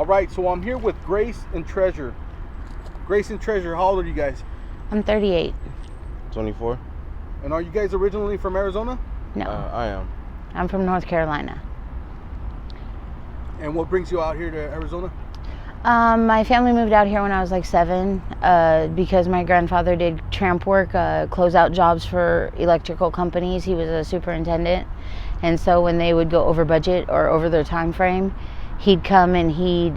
All right, so I'm here with Grace and Treasure. Grace and Treasure, how old are you guys? I'm 38. 24. And are you guys originally from Arizona? No. I am. I'm from North Carolina. And what brings you out here to Arizona? My family moved out here when I was like 7 because my grandfather did tramp work, closeout jobs for electrical companies. He was a superintendent. And so when they would go over budget or over their time frame, he'd come and he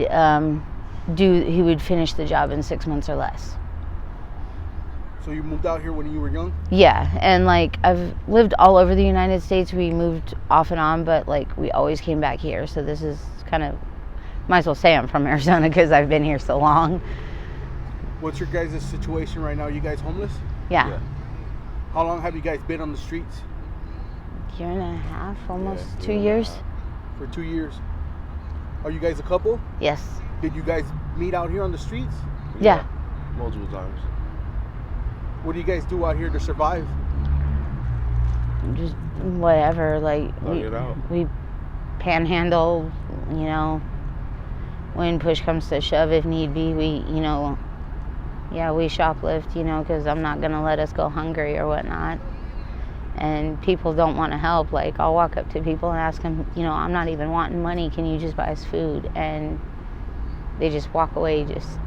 would finish the job in 6 months or less. So you moved out here when you were young? Yeah, and like I've lived all over the United States. We moved off and on, but like we always came back here. So this is kind of, might as well say I'm from Arizona because I've been here so long. What's your guys' situation right now? You guys homeless? Yeah. How long have you guys been on the streets? Year and a half, almost 2 year and a years. half. For 2 years. Are you guys a couple? Yes. Did you guys meet out here on the streets? Yeah. Multiple times. What do you guys do out here to survive? Just whatever, like we panhandle, you know, when push comes to shove, if need be, we shoplift, you know, because I'm not gonna let us go hungry or whatnot. And people don't want to help. Like I'll walk up to people and ask them, you know, I'm not even wanting money, can you just buy us food? And they just walk away, just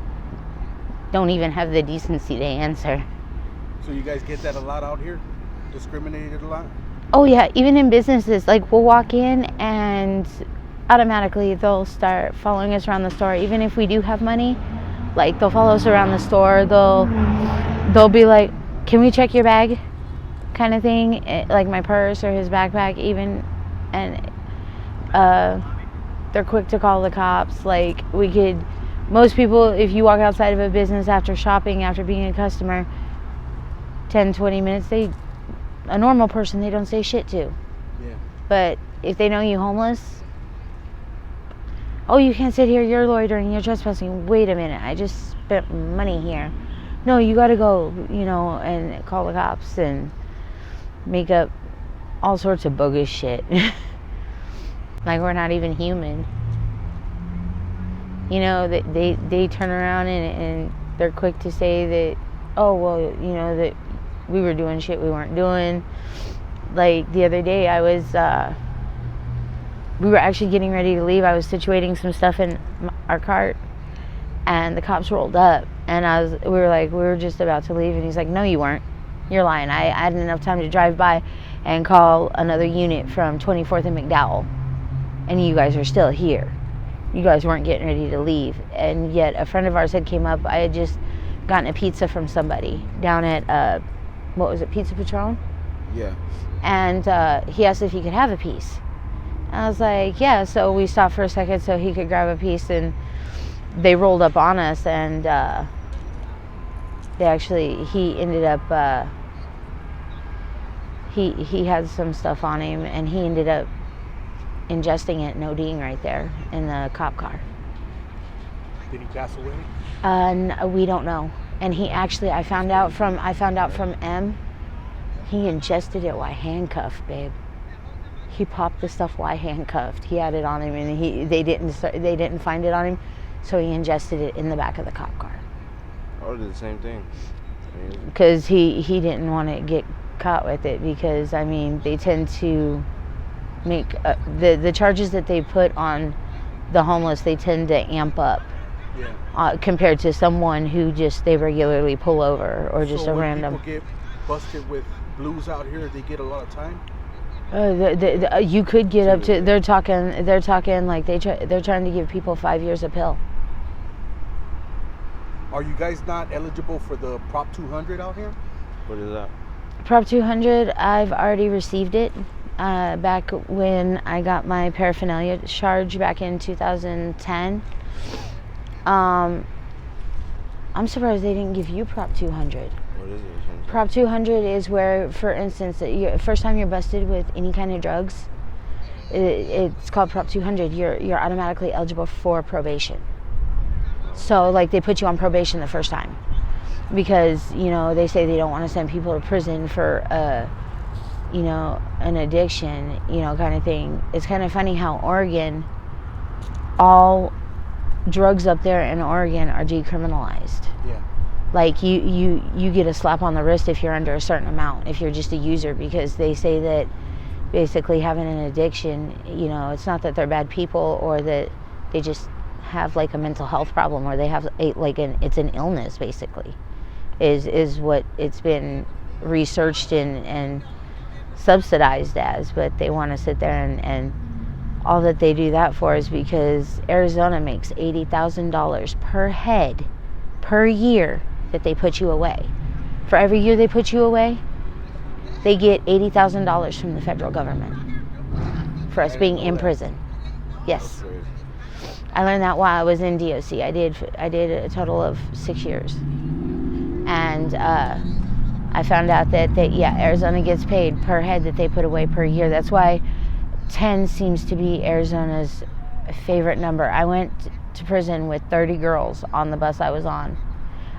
don't even have the decency to answer. So you guys get that a lot out here? Discriminated a lot? Oh yeah, even in businesses, like we'll walk in and automatically they'll start following us around the store. Even if we do have money, like they'll follow us around the store. They'll be like, can we check your bag? Kind of thing, like my purse or his backpack even. And they're quick to call the cops. Like most people, if you walk outside of a business after shopping, after being a customer, 10, 20 minutes, a normal person, they don't say shit to. Yeah. But if they know you homeless, oh, you can't sit here, you're loitering, you're trespassing. Wait a minute, I just spent money here. No, you gotta go, you know, and call the cops and make up all sorts of bogus shit. Like we're not even human. You know, they turn around and they're quick to say that, oh, well, you know, that we were doing shit we weren't doing. Like the other day we were actually getting ready to leave. I was situating some stuff in our cart and the cops rolled up and we were just about to leave and he's like, no, you weren't. You're lying. I had enough time to drive by and call another unit from 24th and McDowell and you guys are still here. You guys weren't getting ready to leave. And yet a friend of ours had came up. I had just gotten a pizza from somebody down at what was it, Pizza Patron? Yeah. And he asked if he could have a piece. I was like, yeah. So we stopped for a second so he could grab a piece, and they rolled up on us, and he ended up, he had some stuff on him, and he ended up ingesting it and ODing right there in the cop car. Did he pass away? No, we don't know. And he actually, I found out from M, he ingested it while handcuffed, babe. He popped the stuff while handcuffed. He had it on him, and they didn't find it on him, so he ingested it in the back of the cop car. I would do the same thing. Because he didn't want to get caught with it, because I mean they tend to make the charges that they put on the homeless, they tend to amp up. Yeah. Compared to someone who just they regularly pull over or just so a when random. People get busted with blues out here, they get a lot of time. You could get up to. They're talking like they're trying to give people 5 years a pill. Are you guys not eligible for the Prop 200 out here? What is that? Prop 200. I've already received it. Back when I got my paraphernalia charge back in 2010. I'm surprised they didn't give you Prop 200. What is it? Prop 200 is where, for instance, first time you're busted with any kind of drugs, it's called Prop 200. You're automatically eligible for probation. So, like, they put you on probation the first time because, you know, they say they don't want to send people to prison for, you know, an addiction, you know, kind of thing. It's kind of funny how Oregon, all drugs up there in Oregon are decriminalized. Yeah. Like you get a slap on the wrist if you're under a certain amount, if you're just a user, because they say that basically having an addiction, you know, it's not that they're bad people or that they just have like a mental health problem, or they have it's an illness basically, is what it's been researched and subsidized as. But they want to sit there and all that they do that for is because Arizona makes $80,000 per head per year that they put you away. For every year they put you away, they get $80,000 from the federal government for us being in prison. Yes. I learned that while I was in DOC. I did a total of 6 years. And I found out that Arizona gets paid per head that they put away per year. That's why 10 seems to be Arizona's favorite number. I went to prison with 30 girls on the bus I was on.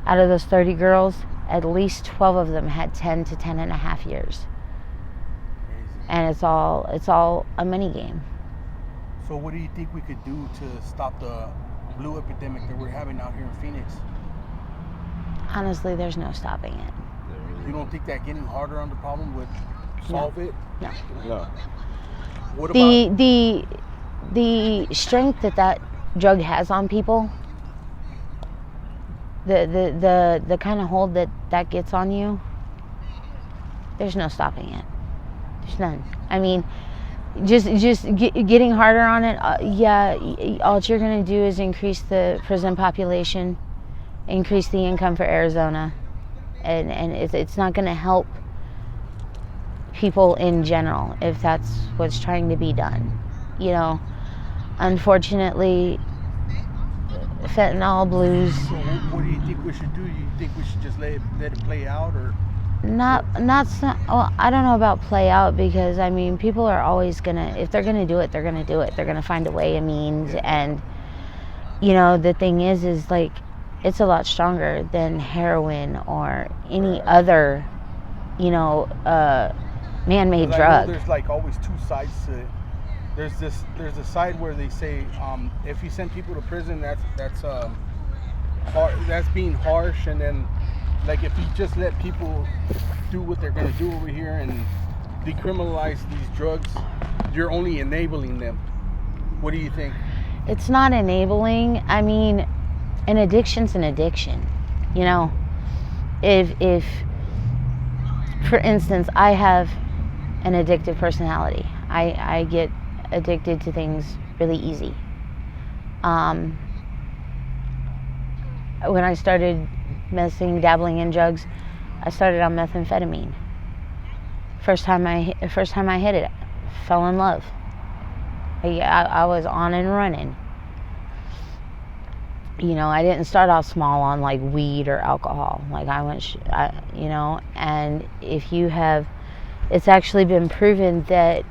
Out of those 30 girls, at least 12 of them had 10 to 10 and a half years. And it's all a money game. So what do you think we could do to stop the blue epidemic that we're having out here in Phoenix? Honestly, there's no stopping it. You don't think that getting harder on the problem would solve it? No. No. What about the strength that drug has on people, the kind of hold that gets on you, there's no stopping it. There's none. I mean, just getting harder on it, all you're going to do is increase the prison population, increase the income for Arizona, and it's not going to help people in general if that's what's trying to be done. You know, unfortunately, fentanyl blues. So what do you think we should do? You think we should just let it play out, or? Well, I don't know about play out, because I mean, people are always gonna, if they're gonna do it, they're gonna do it. They're gonna find a way, a means, and you know, the thing is like, it's a lot stronger than heroin or any other, you know, man-made drug. There's like always two sides to it. There's a side where they say if you send people to prison, that's being harsh, and then like if you just let people do what they're gonna do over here and decriminalize these drugs, you're only enabling them. What do you think? It's not enabling. I mean, an addiction's an addiction. You know, if for instance, I have an addictive personality. I get addicted to things really easy. When I started dabbling in drugs, I started on methamphetamine. First time I hit it, fell in love. I was on and running. You know, I didn't start off small on like weed or alcohol. Like I went, you know, and it's actually been proven that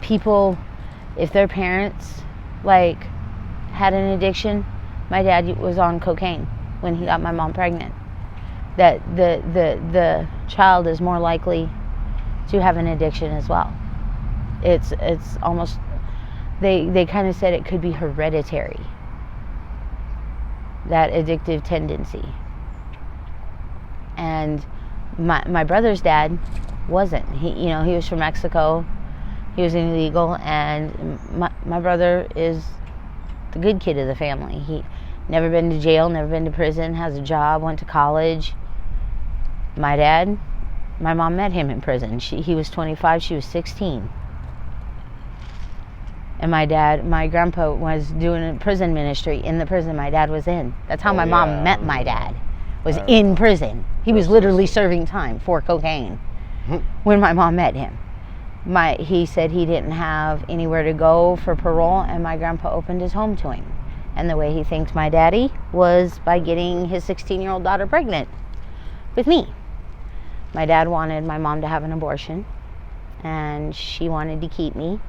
people, if their parents like had an addiction, my dad was on cocaine when he got my mom pregnant, that the child is more likely to have an addiction as well. It's almost, they kind of said it could be hereditary, that addictive tendency. And my brother's dad wasn't. He was from Mexico. He was illegal, and my brother is the good kid of the family. He never been to jail, never been to prison, has a job, went to college. My dad, my mom met him in prison. He was 25, she was 16. And my grandpa was doing a prison ministry in the prison my dad was in. That's how my mom met my dad, was in prison. He was literally serving time for cocaine when my mom met him. He said he didn't have anywhere to go for parole, and my grandpa opened his home to him. And the way he thanked my daddy was by getting his 16-year-old daughter pregnant with me. My dad wanted my mom to have an abortion, and she wanted to keep me.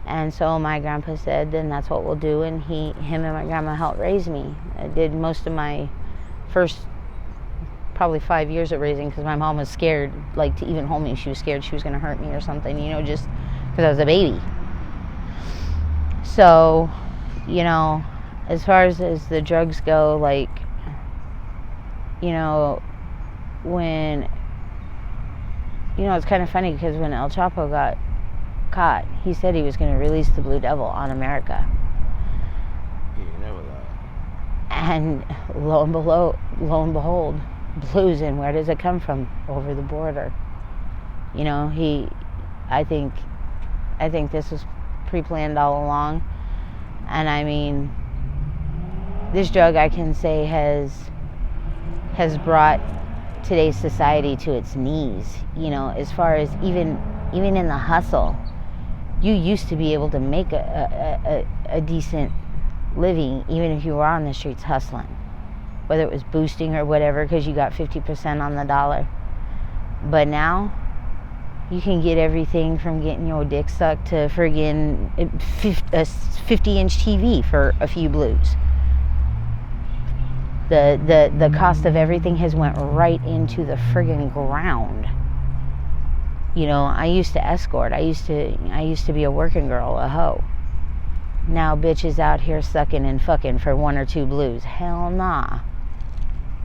And so my grandpa said, then that's what we'll do. And him and my grandma helped raise me. I did most of my first probably 5 years of raising, because my mom was scared, like, to even hold me. She was scared she was going to hurt me or something, you know, just because I was a baby. So, you know, as far as the drugs go, like, when, it's kind of funny because when El Chapo got caught, he said he was going to release the Blue Devil on America. He never lied. And lo and behold, blues. And where does it come from? Over the border. I think this was pre-planned all along. And I mean, this drug, I can say, has brought today's society to its knees. As far as even in the hustle, you used to be able to make a decent living even if you were on the streets hustling, whether it was boosting or whatever, because you got 50% on the dollar. But now you can get everything from getting your dick sucked to friggin' a 50-inch TV for a few blues. The cost of everything has went right into the friggin' ground. I used to escort. I used to be a working girl, a hoe. Now bitches out here sucking and fucking for 1 or 2 blues. Hell nah.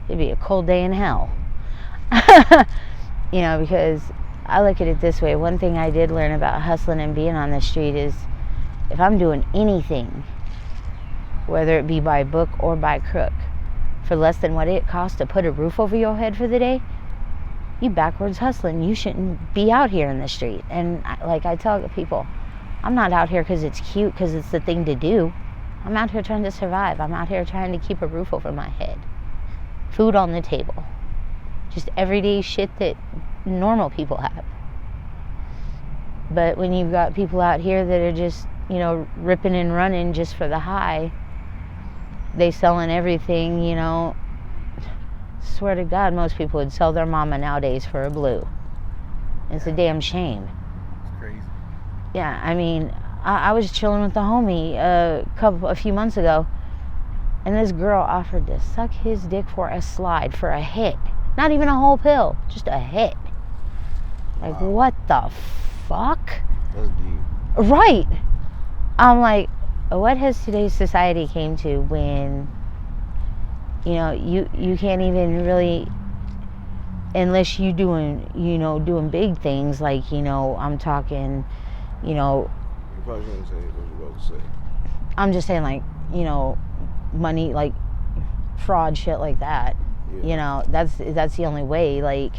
It'd be a cold day in hell. Because I look at it this way. One thing I did learn about hustling and being on the street is if I'm doing anything, whether it be by book or by crook, for less than what it costs to put a roof over your head for the day, you backwards hustling. You shouldn't be out here in the street. And like I tell people, I'm not out here because it's cute, because it's the thing to do. I'm out here trying to survive. I'm out here trying to keep a roof over my head, food on the table, just everyday shit that normal people have. But when you've got people out here that are just, ripping and running just for the high, they selling everything, swear to God, most people would sell their mama nowadays for a blue. It's a damn shame. It's crazy. Yeah, I mean, I was chilling with the homie a few months ago, and this girl offered to suck his dick for a slide, for a hit. Not even a whole pill, just a hit. Like, wow. What the fuck? That's deep. Right. I'm like, what has today's society came to when, you can't even really, unless you doing big things, like, I'm talking, You probably shouldn't say what you're about to say. I'm just saying, like, money, like fraud, shit like that. Yeah. That's the only way, like,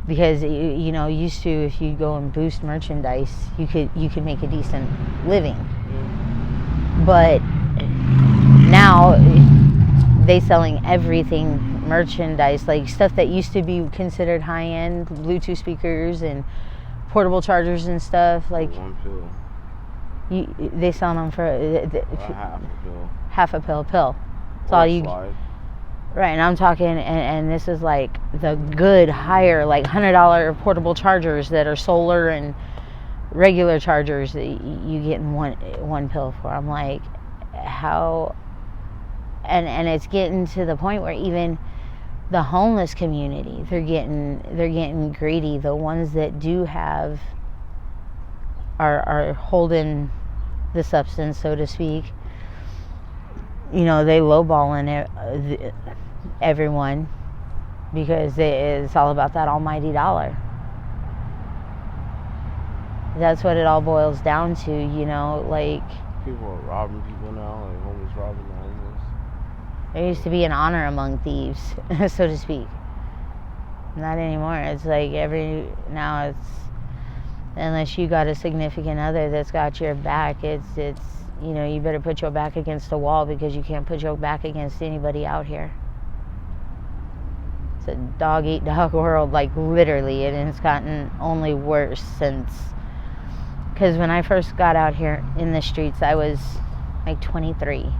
because used to, if you go and boost merchandise, you could make a decent living. Yeah. But now they selling everything merchandise, like stuff that used to be considered high end, Bluetooth speakers and portable chargers and stuff. Like, 1 pill. They sell them for half a pill. Pill. That's Or all a you. slide. Right, and I'm talking, and this is like the good, higher, like $100 portable chargers that are solar and regular chargers that you get in one pill for. I'm like, how? And it's getting to the point where even the homeless community, they're getting greedy. The ones that do have are holding the substance, so to speak. They lowballing everyone because it's all about that almighty dollar. That's what it all boils down to, like. People are robbing people now, like homeless robbing the homeless. There used to be an honor among thieves, so to speak. Not anymore. It's like now it's, unless you got a significant other that's got your back, it's you better put your back against the wall, because you can't put your back against anybody out here. It's a dog-eat-dog world, like, literally, and it's gotten only worse since. Because when I first got out here in the streets, I was like 23. And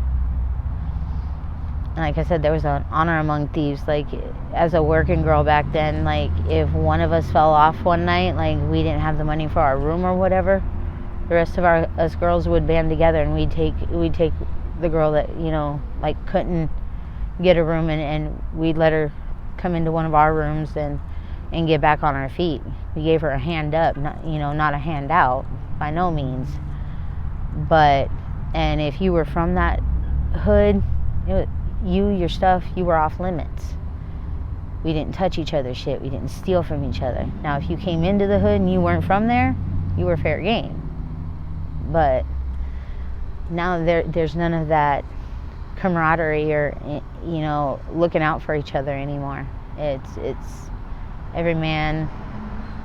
like I said, there was an honor among thieves. Like, as a working girl back then, like, if one of us fell off one night, like, we didn't have the money for our room or whatever, the rest of us girls would band together, and we'd take the girl that, like, couldn't get a room, and we'd let her come into one of our rooms and get back on our feet. We gave her a hand up, not a hand out, by no means. But, and if you were from that hood, your stuff, you were off limits. We didn't touch each other's shit. We didn't steal from each other. Now, if you came into the hood and you weren't from there, you were fair game. But now there's none of that camaraderie or, looking out for each other anymore. It's every man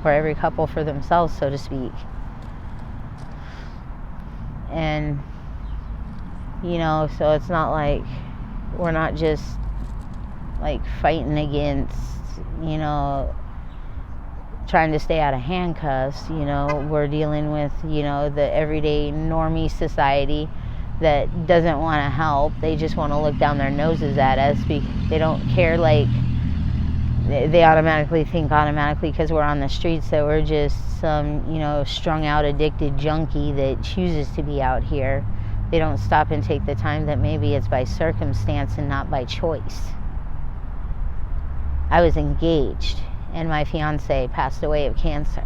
or every couple for themselves, so to speak. And, so it's not like we're not just like fighting against, trying to stay out of handcuffs. We're dealing with, the everyday normie society that doesn't want to help. They just want to look down their noses at us. They don't care, like, they automatically think because we're on the streets that we're just some, strung out, addicted junkie that chooses to be out here. They don't stop and take the time that maybe it's by circumstance and not by choice. I was engaged and my fiance passed away of cancer.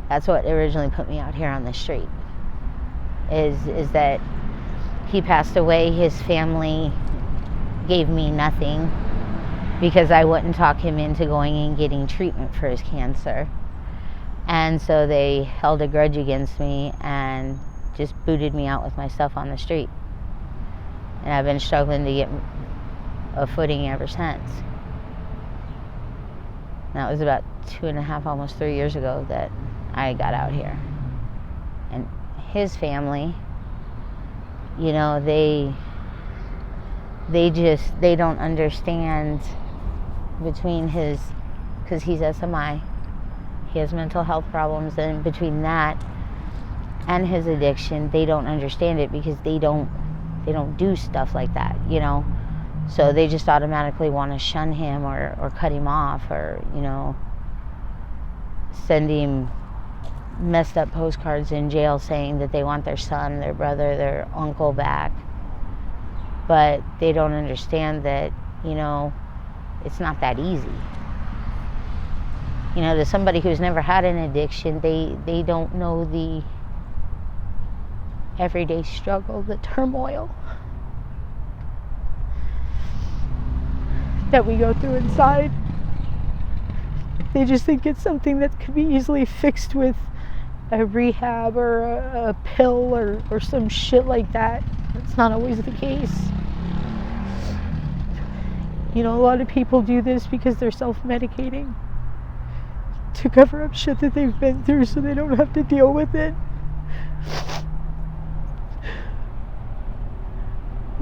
That's what originally put me out here on the street. Is that he passed away, his family gave me nothing because I wouldn't talk him into going and getting treatment for his cancer. And so they held a grudge against me and just booted me out with my stuff on the street. And I've been struggling to get a footing ever since. That was about 2.5, almost 3 years ago that I got out here. And his family, they don't understand between his, because he's SMI, he has mental health problems, and between that and his addiction, they don't understand it because they don't do stuff like that, So they just automatically want to shun him or cut him off or, send him messed up postcards in jail saying that they want their son, their brother, their uncle back. But they don't understand that, it's not that easy. To somebody who's never had an addiction, they don't know the everyday struggle, the turmoil that we go through inside. They just think it's something that could be easily fixed with a rehab or a pill or some shit like that. That's not always the case. A lot of people do this because they're self-medicating to cover up shit that they've been through so they don't have to deal with it.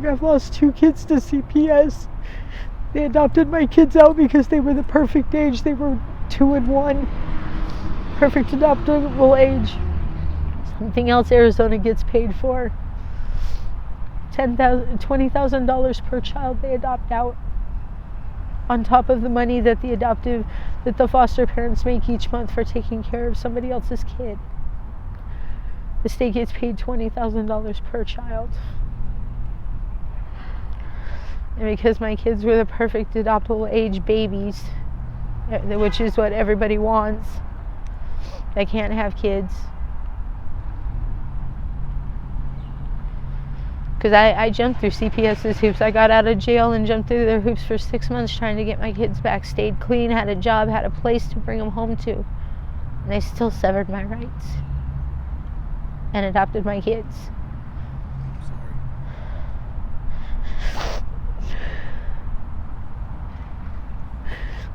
I've lost 2 kids to CPS. They adopted my kids out because they were the perfect age. They were 2 and 1. Perfect adoptable age. Something else Arizona gets paid for. $20,000 per child they adopt out. On top of the money that the foster parents make each month for taking care of somebody else's kid. The state gets paid $20,000 per child. And because my kids were the perfect adoptable age babies, which is what everybody wants, I can't have kids. Because I jumped through CPS's hoops. I got out of jail and jumped through their hoops for 6 months trying to get my kids back, stayed clean, had a job, had a place to bring them home to. And they still severed my rights and adopted my kids.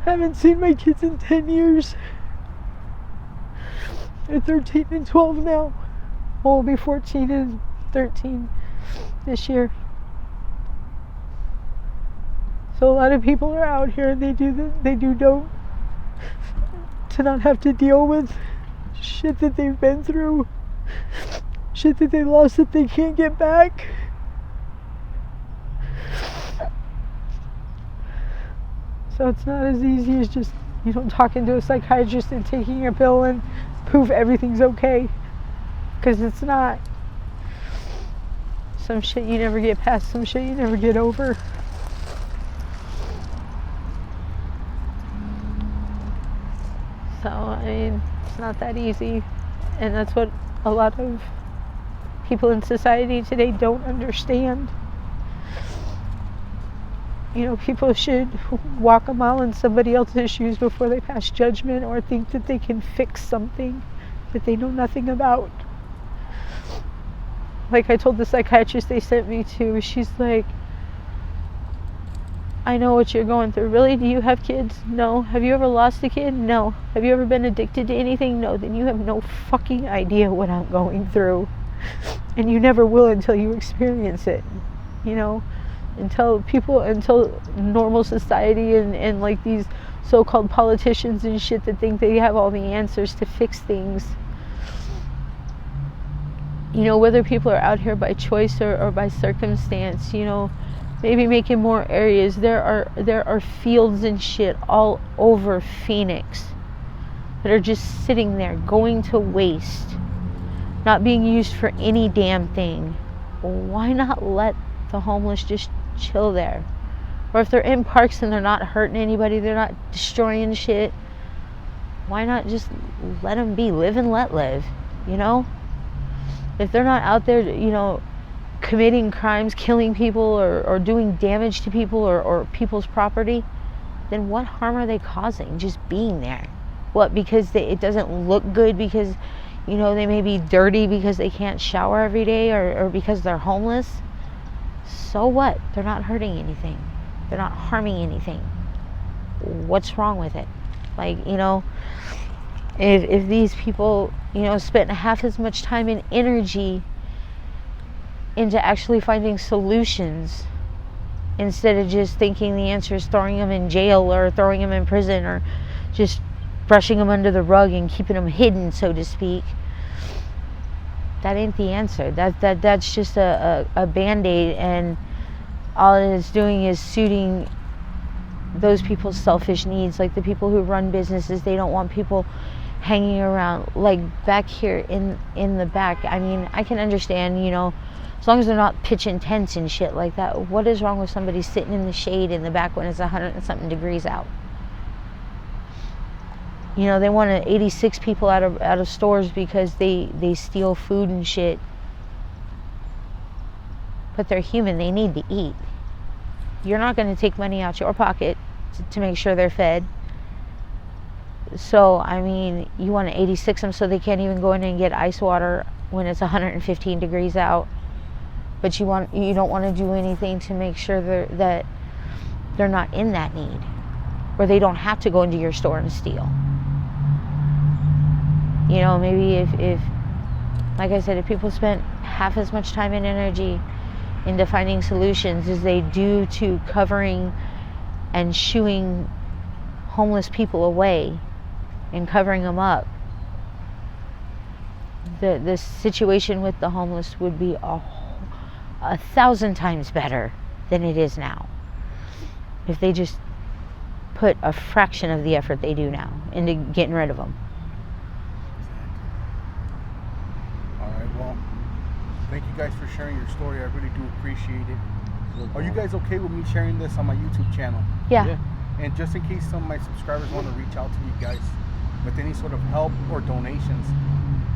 I haven't seen my kids in 10 years. They're 13 and 12 now. Well, will be 14 and 13 this year. So a lot of people are out here and they do dope to not have to deal with shit that they've been through, shit that they lost that they can't get back. So it's not as easy as just, talking to a psychiatrist and taking a pill and poof, everything's okay. Because it's not. Some shit you never get past, some shit you never get over. So, it's not that easy. And that's what a lot of people in society today don't understand. You know, people should walk a mile in somebody else's shoes before they pass judgment or think that they can fix something that they know nothing about. Like I told the psychiatrist they sent me to, she's like, I know what you're going through. Really? Do you have kids? No. Have you ever lost a kid? No. Have you ever been addicted to anything? No. Then you have no fucking idea what I'm going through. And you never will until you experience it. You know? Until normal society and like these so-called politicians and shit that think they have all the answers to fix things. You know, whether people are out here by choice or by circumstance, you know, maybe making more areas. There are fields and shit all over Phoenix that are just sitting there going to waste, not being used for any damn thing. Why not let the homeless just chill there? Or if they're in parks and they're not hurting anybody, they're not destroying shit, why not just let them be? Live and let live, you know? If they're not out there, you know, committing crimes, killing people, or doing damage to people or people's property, then what harm are they causing just being there? What, because it doesn't look good, because, you know, they may be dirty because they can't shower every day, or because they're homeless? So what? They're not hurting anything. They're not harming anything. What's wrong with it? Like, you know, if these people, you know, spent half as much time and energy into actually finding solutions, instead of just thinking the answer is throwing them in jail or throwing them in prison or just brushing them under the rug and keeping them hidden, so to speak. That ain't the answer. That's just a band-aid, and all it is doing is suiting those people's selfish needs. Like the people who run businesses, they don't want people hanging around. Like back here in the back, I mean, I can understand, you know, as long as they're not pitching tents and shit like that. What is wrong with somebody sitting in the shade in the back when it's 100 and something degrees out? You know, they want to 86 people out of stores because they steal food and shit. But they're human. They need to eat. You're not going to take money out your pocket to make sure they're fed. So, I mean, you want to 86 them so they can't even go in and get ice water when it's 115 degrees out. But you don't want to do anything to make sure that they're not in that need, where they don't have to go into your store and steal. You know, maybe if like I said, if people spent half as much time and energy into finding solutions as they do to covering and shooing homeless people away and covering them up, the situation with the homeless would be 1,000 times better than it is now, if they just put a fraction of the effort they do now into getting rid of them. All right, well, thank you guys for sharing your story. I really do appreciate it. Are you guys okay with me sharing this on my YouTube channel? Yeah. And just in case some of my subscribers want to reach out to you guys with any sort of help or donations,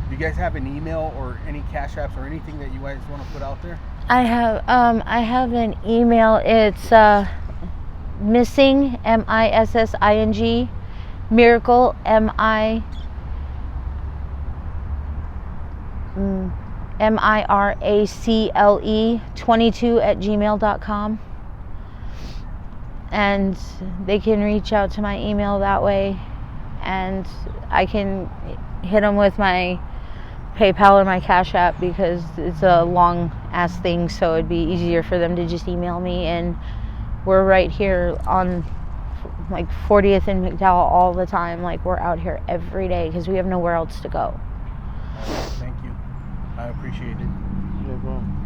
do you guys have an email or any cash apps or anything that you guys want to put out there? I have an email. It's missing, MISSING, miracle, MIRACLE 22@gmail.com, and they can reach out to my email that way, and I can hit them with my PayPal or my Cash App, because it's a long ass thing, so it'd be easier for them to just email me. And we're right here on like 40th and McDowell all the time. Like, we're out here every day because we have nowhere else to go. Thank you. I appreciate it. No problem.